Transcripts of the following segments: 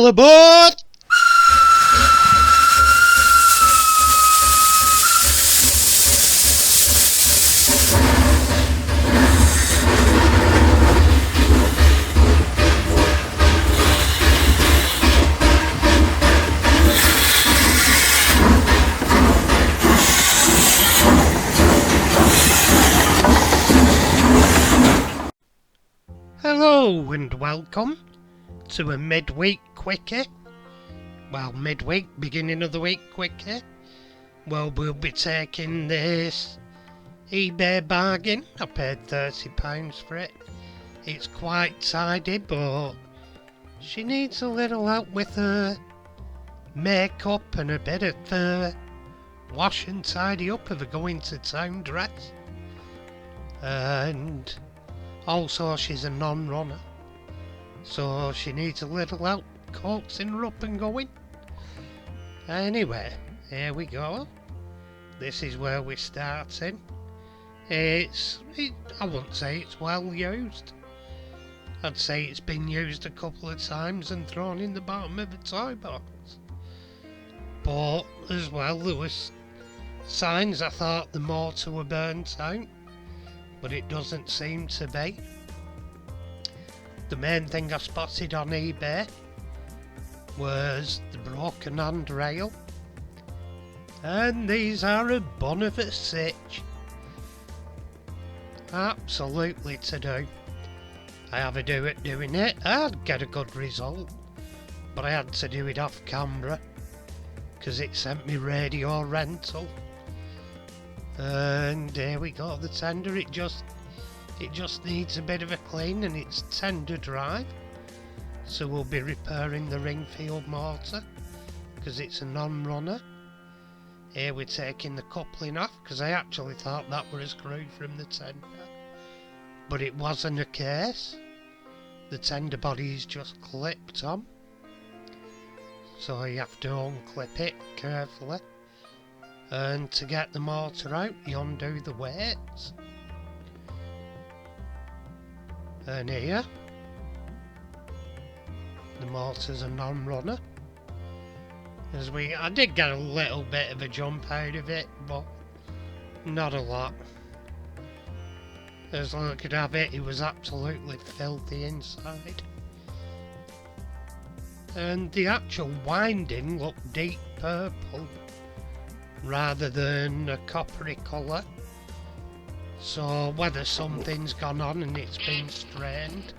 All aboard! Hello and welcome to a midweek quickie. Well, midweek, beginning of the week quickie. Well, we'll be taking this eBay bargain. I paid £30 for it. It's quite tidy, but she needs a little help with her makeup and a bit of wash and tidy up of a going to town dress. And also she's a non-runner, so she needs a little help coaxing her up and going. Anyway, here we go. This is where we're starting. I wouldn't say it's well used. I'd say it's been used a couple of times and thrown in the bottom of a toy box. But as well, there was signs I thought the motor were burnt out, but it doesn't seem to be. The main thing I spotted on eBay was the broken handrail, and these are a bun of a sitch. Absolutely to do. I have a do at doing it. I'd get a good result, but I had to do it off camera because it sent me radio rental. And here we go, the tender. It just needs a bit of a clean, and it's tender drive, so we'll be repairing the Ringfield motor because it's a non-runner. Here we're taking the coupling off because I actually thought that were a screw from the tender, but it wasn't a case. The tender body is just clipped on, so you have to unclip it carefully. And to get the motor out, you undo the weights. And here, the motor's a non-runner. I did get a little bit of a jump out of it, but not a lot. As I could have it, it was absolutely filthy inside. And the actual winding looked deep purple rather than a coppery colour. So whether something's gone on and it's been strained,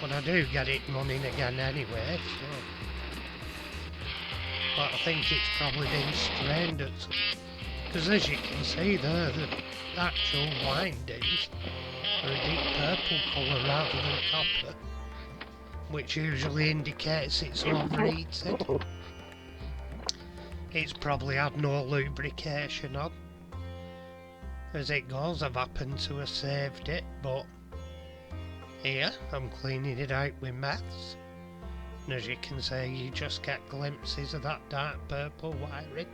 but I do get it running again anyway, so. But I think it's probably been strained at some, because as you can see there, the actual windings are a deep purple colour rather than copper, which usually indicates it's overheated. It's probably had no lubrication on. As it goes, I've happened to have saved it, but here I'm cleaning it out with meths, and as you can see, you just get glimpses of that dark purple wiring.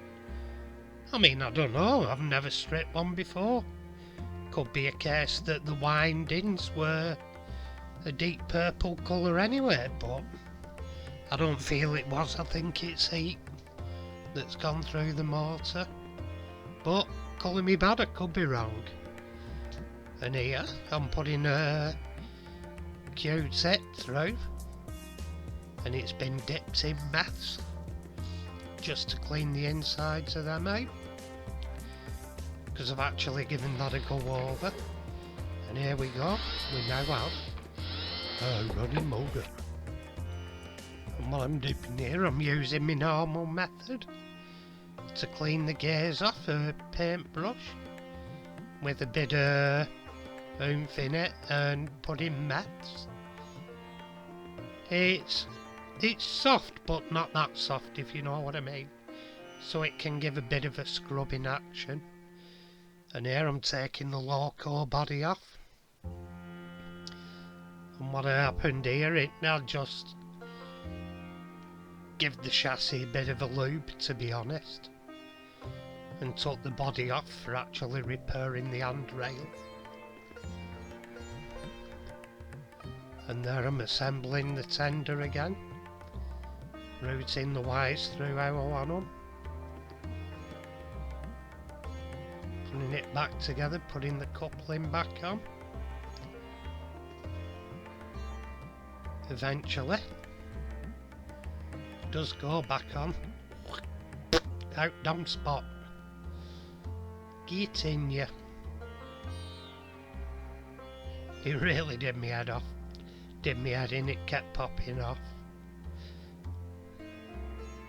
I mean, I don't know, I've never stripped one before. Could be a case that the windings were a deep purple colour anyway, but I don't feel it was. I think it's heat that's gone through the motor, but colour me bad, I could be wrong. And here I'm putting a Q-tip through, and it's been dipped in meths just to clean the insides of them out, because I've actually given that a go over. And here we go, we now have a running motor. And while I'm dipping here, I'm using my normal method to clean the gears off a paintbrush with a bit of oomph in it and put in meths. It's soft, but not that soft, if you know what I mean, so it can give a bit of a scrubbing action. And here I'm taking the loco body off, and what happened here, it now just give the chassis a bit of a lube, to be honest, and took the body off for actually repairing the handrail. And there I'm assembling the tender again. routing the wires through how I want them. Putting it back together, putting the coupling back on. Eventually, it does go back on. Out down spot. Get in you. It really did me head off. Did me head in, it kept popping off.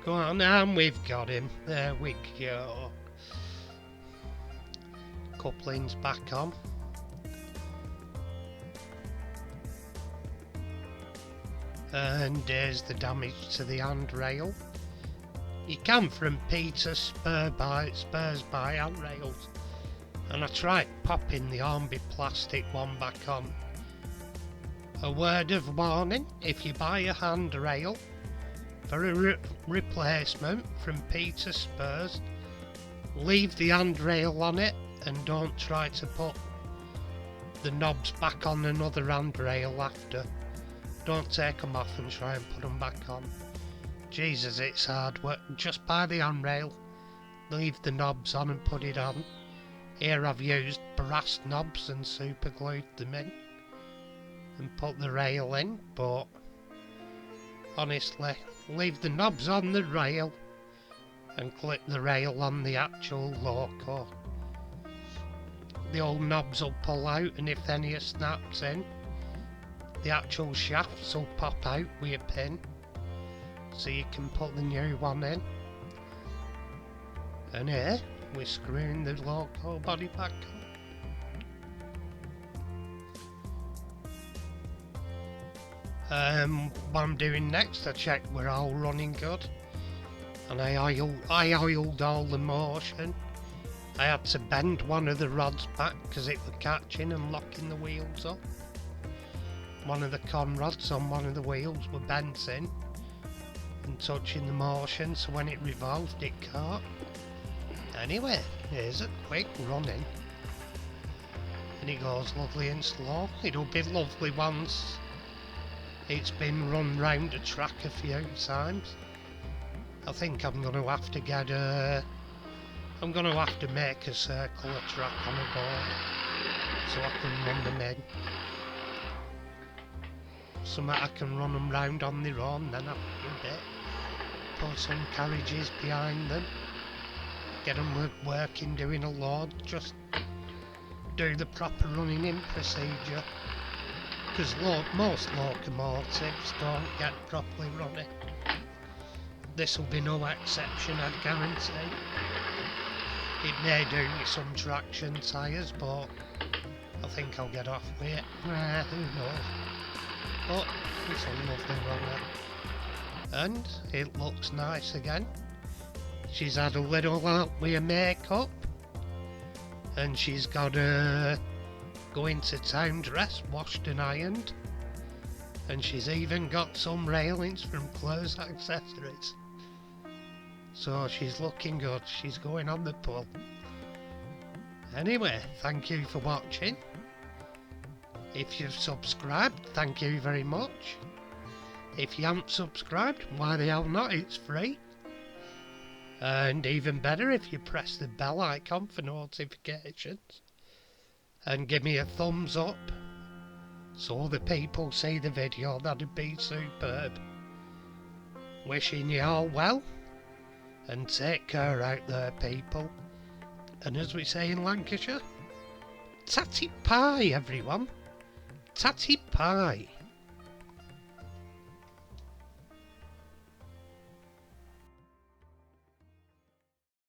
Go on, and we've got him. There we go. Coupling's back on. And there's the damage to the handrail. You can from Peter spurs by handrails. And I tried popping the Hornby plastic one back on. A word of warning, if you buy a handrail for a replacement from Peter Spurs, leave the handrail on it and don't try to put the knobs back on another handrail after. Don't take them off and try and put them back on. Jesus, it's hard work. Just buy the handrail, leave the knobs on and put it on. Here I've used brass knobs and super glued them in and put the rail in, but honestly, leave the knobs on the rail and clip the rail on the actual loco. The old knobs will pull out, and if any snaps in, the actual shafts will pop out with a pin, so you can put the new one in. And here we're screwing the loco body back on. What I'm doing next, I check we're all running good, and I oiled all the motion. I had to bend one of the rods back because it was catching and locking the wheels up. One of the con rods on one of the wheels were bent in and touching the motion, so when it revolved it caught. Anyway, here's a quick running, and it goes lovely and slow. It'll be lovely once it's been run round the track a few times. I think I'm going to have to get I'm going to have to make a circular track on a board so I can run them in. So that I can run them round on their own, then after a bit put some carriages behind them, get them working, doing a load, just do the proper running in procedure, because most locomotives don't get properly running. This will be no exception, I'd guarantee. It may do with some traction tyres, but I think I'll get off with it. Who knows? But it's a lovely runner. And it looks nice again. She's had a little help with her makeup, and she's got her going to town dress washed and ironed, and she's even got some railings from Claire's Accessories. So she's looking good, she's going on the pull. Anyway, thank you for watching. If you've subscribed, thank you very much. If you haven't subscribed, why the hell not? It's free. And even better if you press the bell icon for notifications. And give me a thumbs up so other people see the video, that'd be superb. Wishing you all well, and take care out there, people. And as we say in Lancashire, tatty pie, everyone. Tatty pie.